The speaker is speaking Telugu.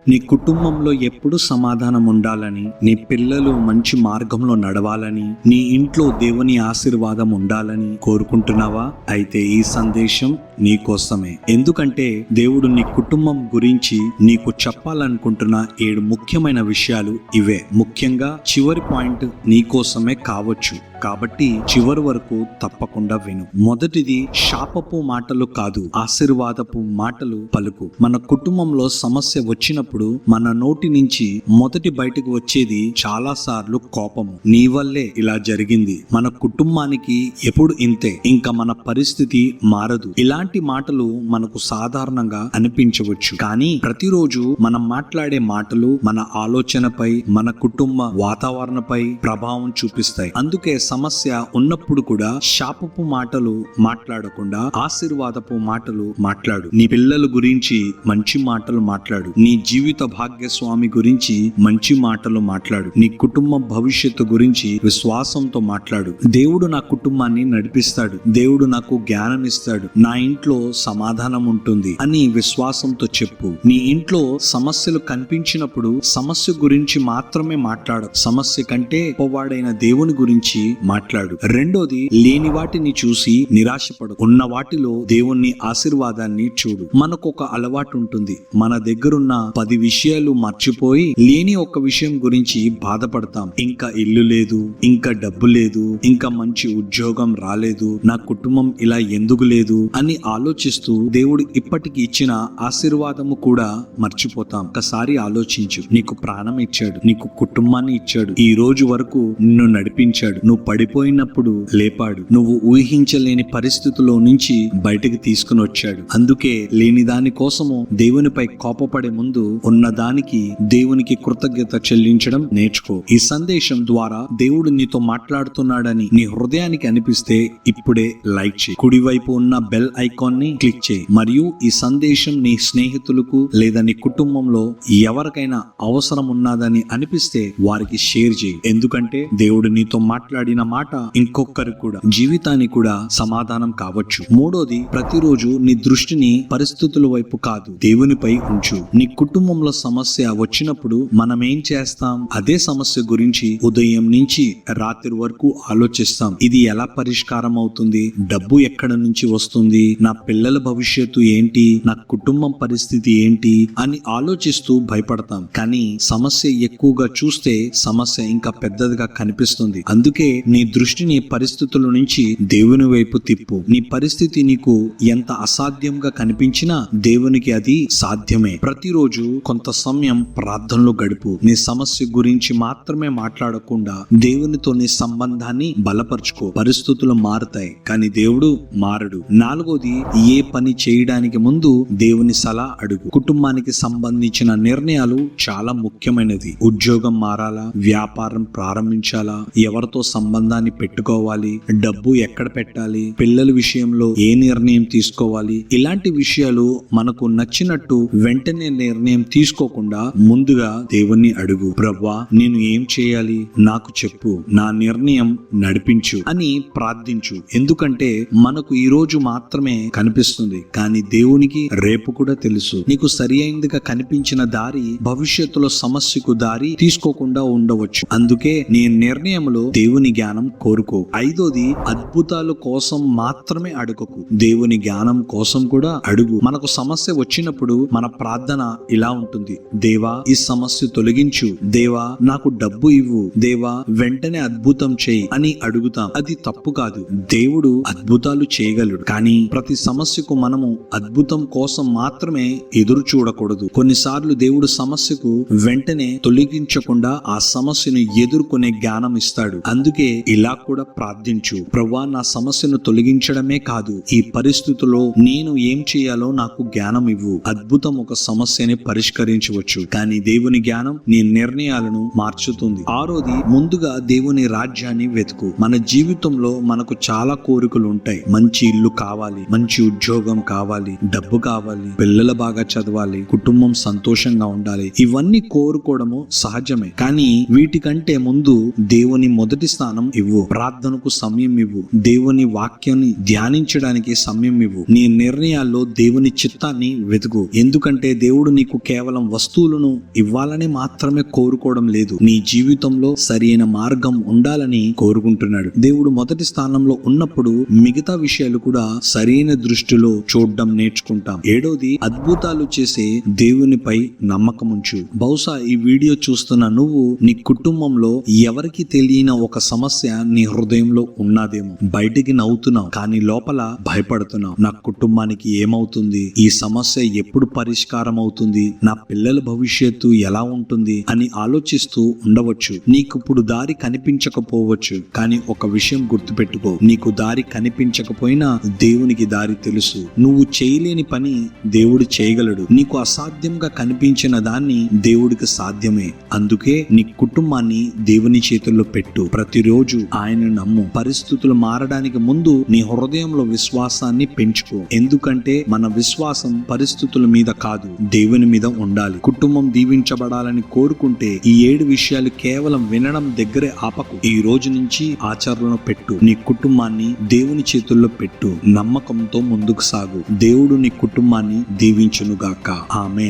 నీ కుటుంబంలో ఎప్పుడు సమాధానం ఉండాలని, నీ పిల్లలు మంచి మార్గంలో నడవాలని, నీ ఇంట్లో దేవుని ఆశీర్వాదం ఉండాలని కోరుకుంటున్నావా? అయితే ఈ సందేశం నీ కోసమే. ఎందుకంటే దేవుడు నీ కుటుంబం గురించి నీకు చెప్పాలనుకుంటున్న 7 ముఖ్యమైన విషయాలు ఇవే. ముఖ్యంగా చివరి పాయింట్ నీ కోసమే కావచ్చు, కాబట్టి చివరి వరకు తప్పకుండా విను. మొదటిది, శాపపు మాటలు కాదు, ఆశీర్వాదపు మాటలు పలుకు. మన కుటుంబంలో సమస్య వచ్చినప్పుడు మన నోటి నుంచి మొదటి బయటకు వచ్చేది చాలా సార్లు కోపము. నీ వల్లే ఇలా జరిగింది, మన కుటుంబానికి ఎప్పుడు ఇంతే, ఇంకా మన పరిస్థితి మారదు. ఇలాంటి మాటలు మనకు సాధారణంగా అనిపించవచ్చు, కానీ ప్రతిరోజు మనం మాట్లాడే మాటలు మన ఆలోచనపై, మన కుటుంబ వాతావరణపై ప్రభావం చూపిస్తాయి. అందుకే సమస్య ఉన్నప్పుడు కూడా శాపపు మాటలు మాట్లాడకుండా ఆశీర్వాదపు మాటలు మాట్లాడు. నీ పిల్లల గురించి మంచి మాటలు మాట్లాడు. నీ జీవిత భాగ్యస్వామి గురించి మంచి మాటలు మాట్లాడు. నీ కుటుంబ భవిష్యత్తు గురించి విశ్వాసంతో మాట్లాడు. దేవుడు నా కుటుంబాన్ని నడిపిస్తాడు, దేవుడు నాకు జ్ఞానం ఇస్తాడు, నా ఇంట్లో సమాధానం ఉంటుంది అని విశ్వాసంతో చెప్పు. నీ ఇంట్లో సమస్యలు కనిపించినప్పుడు సమస్య గురించి మాత్రమే మాట్లాడు, సమస్య కంటే గొప్పవాడైన దేవుని గురించి మాట్లాడు. రెండోది, లేని వాటిని చూసి నిరాశపడు, ఉన్న వాటిలో దేవుని ఆశీర్వాదాన్ని చూడు. మనకు ఒక అలవాటు ఉంటుంది, మన దగ్గరున్న 10 విషయాలు మర్చిపోయి లేని ఒక విషయం గురించి బాధపడతాం. ఇంకా ఇల్లు లేదు, ఇంకా డబ్బు లేదు, ఇంకా మంచి ఉద్యోగం రాలేదు, నా కుటుంబం ఇలా ఎందుకు లేదు అని ఆలోచిస్తూ దేవుడు ఇప్పటికి ఇచ్చిన ఆశీర్వాదము కూడా మర్చిపోతాం. ఒకసారి ఆలోచించు, నీకు ప్రాణం ఇచ్చాడు, నీకు కుటుంబాన్ని ఇచ్చాడు, ఈ రోజు వరకు నిన్ను నడిపించాడు, నువ్వు పడిపోయినప్పుడు లేపాడు, నువ్వు ఊహించలేని పరిస్థితుల్లో నుంచి బయటకు తీసుకుని వచ్చాడు. అందుకే లేని దాని కోసము దేవునిపై కోపపడే ముందు ఉన్నదానికి దేవునికి కృతజ్ఞత చెల్లించడం నేర్చుకో. ఈ సందేశం ద్వారా దేవుడు నీతో మాట్లాడుతున్నాడని నీ హృదయానికి అనిపిస్తే ఇప్పుడే లైక్ చేయి, కుడివైపు ఉన్న బెల్ ఐకాన్ ని క్లిక్ చేయి, మరియు ఈ సందేశం నీ స్నేహితులకు లేదా నీ కుటుంబంలో ఎవరికైనా అవసరం ఉన్నదని అనిపిస్తే వారికి షేర్ చేయి. ఎందుకంటే దేవుడు నీతో మాట్లాడిన మాట ఇంకొకరికి కూడా, జీవితానికి కూడా సమాధానం కావచ్చు. మూడోది, ప్రతిరోజు నీ దృష్టిని పరిస్థితుల వైపు కాదు, దేవునిపై ఉంచు. నీ కుటుంబంలో సమస్య వచ్చినప్పుడు మనం ఏం చేస్తాం? అదే సమస్య గురించి ఉదయం నుంచి రాత్రి వరకు ఆలోచిస్తాం. ఇది ఎలా పరిష్కారం అవుతుంది? డబ్బు ఎక్కడ నుంచి వస్తుంది? నా పిల్లల భవిష్యత్తు ఏంటి? నా కుటుంబం పరిస్థితి ఏంటి అని ఆలోచిస్తూ భయపడతాం. కానీ సమస్య ఎక్కువగా చూస్తే సమస్య ఇంకా పెద్దదిగా కనిపిస్తుంది. అందుకే నీ దృష్టిని పరిస్థితుల నుంచి దేవుని వైపు తిప్పు. నీ పరిస్థితి నీకు ఎంత అసాధ్యంగా కనిపించినా దేవునికి అది సాధ్యమే. ప్రతిరోజు కొంత సమయం ప్రార్థనలో గడుపు. నీ సమస్య గురించి మాత్రమే మాట్లాడకుండా దేవునితో నీ సంబంధాన్ని బలపరుచుకో. పరిస్థితులు మారుతాయి, కానీ దేవుడు మారడు. నాలుగోది, ఏ పని చేయడానికి ముందు దేవుని సలహా అడుగు. కుటుంబానికి సంబంధించిన నిర్ణయాలు చాలా ముఖ్యమైనది. ఉద్యోగం మారాలా, వ్యాపారం ప్రారంభించాలా, ఎవరితో సంబంధాన్ని పెట్టుకోవాలి, డబ్బు ఎక్కడ పెట్టాలి, పిల్లల విషయంలో ఏ నిర్ణయం తీసుకోవాలి, ఇలాంటి విషయాలు మనకు నచ్చినట్టు వెంటనే నిర్ణయం తీసుకోకుండా ముందుగా దేవుణ్ణి అడుగు. ప్రభువా, నేను ఏం చేయాలి, నాకు చెప్పు, నా నిర్ణయం నడిపించు అని ప్రార్థించు. ఎందుకంటే మనకు ఈ రోజు మాత్రమే కనిపిస్తుంది, కానీ దేవునికి రేపు కూడా తెలుసు. నీకు సరి అయినదిగా కనిపించిన దారి భవిష్యత్తులో సమస్యకు దారి తీసుకోకుండా ఉండవచ్చు. అందుకే నీ నిర్ణయంలో దేవుని జ్ఞానం కోరుకో. ఐదోది, అద్భుతాల కోసం మాత్రమే అడగకు, దేవుని జ్ఞానం కోసం కూడా అడుగు. మనకు సమస్య వచ్చినప్పుడు మన ప్రార్థన ఇలా ఉంటుంది: దేవా, ఈ సమస్య తొలగించు, దేవా, నాకు డబ్బు ఇవ్వు, దేవా, వెంటనే అద్భుతం చేయి అని అడుగుతాం. అది తప్పు కాదు, దేవుడు అద్భుతాలు చేయగలడు. కానీ ప్రతి సమస్యకు మనము అద్భుతం కోసం మాత్రమే ఎదురు చూడకూడదు. కొన్నిసార్లు దేవుడు సమస్యకు వెంటనే తొలగించకుండా ఆ సమస్యను ఎదుర్కొనే జ్ఞానం ఇస్తాడు. అందుకే ఇలా కూడా ప్రార్థించు: ప్రభువా, నా సమస్యను తొలగించడమే కాదు, ఈ పరిస్థితుల్లో నేను ఏం చేయాలో నాకు జ్ఞానం ఇవ్వు. అద్భుతం ఒక సమస్యని పరిష్కరించవచ్చు, కానీ దేవుని జ్ఞానం నీ నిర్ణయాలను మార్చుతుంది. ఆరోది, ముందుగా దేవుని రాజ్యాన్ని వెతుకు. మన జీవితంలో మనకు చాలా కోరికలు ఉంటాయి. మంచి ఇల్లు కావాలి, మంచి ఉద్యోగం కావాలి, డబ్బు కావాలి, పిల్లలు బాగా చదవాలి, కుటుంబం సంతోషంగా ఉండాలి. ఇవన్నీ కోరుకోవడము సహజమే, కానీ వీటికంటే ముందు దేవుని మొదటి స్థానం ఇవ్వు. ప్రార్థనకు సమయం ఇవ్వు, దేవుని వాక్యాన్ని ధ్యానించడానికి సమయం ఇవ్వు. నీ నిర్ణయాల్లో దేవుని చిత్తాన్ని వెతుకు. ఎందుకంటే దేవుడు నీకు కేవలం వస్తువులను ఇవ్వాలని మాత్రమే కోరుకోవడం లేదు. నీ జీవితంలో సరైన మార్గం ఉండాలని కోరుకుంటున్నాడు. దేవుడు మొదటి స్థానంలో ఉన్నప్పుడు మిగతా విషయాలు కూడా సరైన దృష్టిలో చూడడం నేర్చుకుంటాం. 7వది, అద్భుతాలు చేసే దేవునిపై నమ్మకం ఉంచు. బహుశా ఈ వీడియో చూస్తున్న నువ్వు నీ కుటుంబంలో ఎవరికి తెలియని ఒక సమస్య నీ హృదయంలో ఉన్నదేమో. బయటికి నవ్వుతున్నావు కానీ లోపల భయపడుతున్నావు. నా కుటుంబానికి ఏమవుతుంది, ఈ సమస్య ఎప్పుడు పరిష్కారం అవుతుంది, నా పిల్లల భవిష్యత్తు ఎలా ఉంటుంది అని ఆలోచిస్తూ ఉండవచ్చు. నీకు ఇప్పుడు దారి కనిపించకపోవచ్చు, కానీ ఒక విషయం గుర్తుపెట్టుకో, నీకు దారి కనిపించకపోయినా దేవునికి దారి తెలుసు. నువ్వు చేయలేని పని దేవుడు చేయగలడు. నీకు అసాధ్యంగా కనిపించిన దాన్ని దేవుడికి సాధ్యమే. అందుకే నీ కుటుంబాన్ని దేవుని చేతుల్లో పెట్టు. ప్రతిరోజు ఆయన నమ్ము. పరిస్థితులు మారడానికి ముందు నీ హృదయంలో విశ్వాసాన్ని పెంచుకో. ఎందుకంటే మన విశ్వాసం పరిస్థితుల మీద కాదు, దేవుని మీద ఉండాలి. కుటుంబం దీవించబడాలని కోరుకుంటే ఈ 7 విషయాలు కేవలం వినడం దగ్గరే ఆపకు. ఈ రోజు నుంచి ఆచరణలో పెట్టు. నీ కుటుంబాన్ని దేవుని చేతుల్లో పెట్టు. నమ్మకంతో ముందుకు సాగు. దేవుడు నీ కుటుంబాన్ని దీవించునుగాక. ఆమేన్.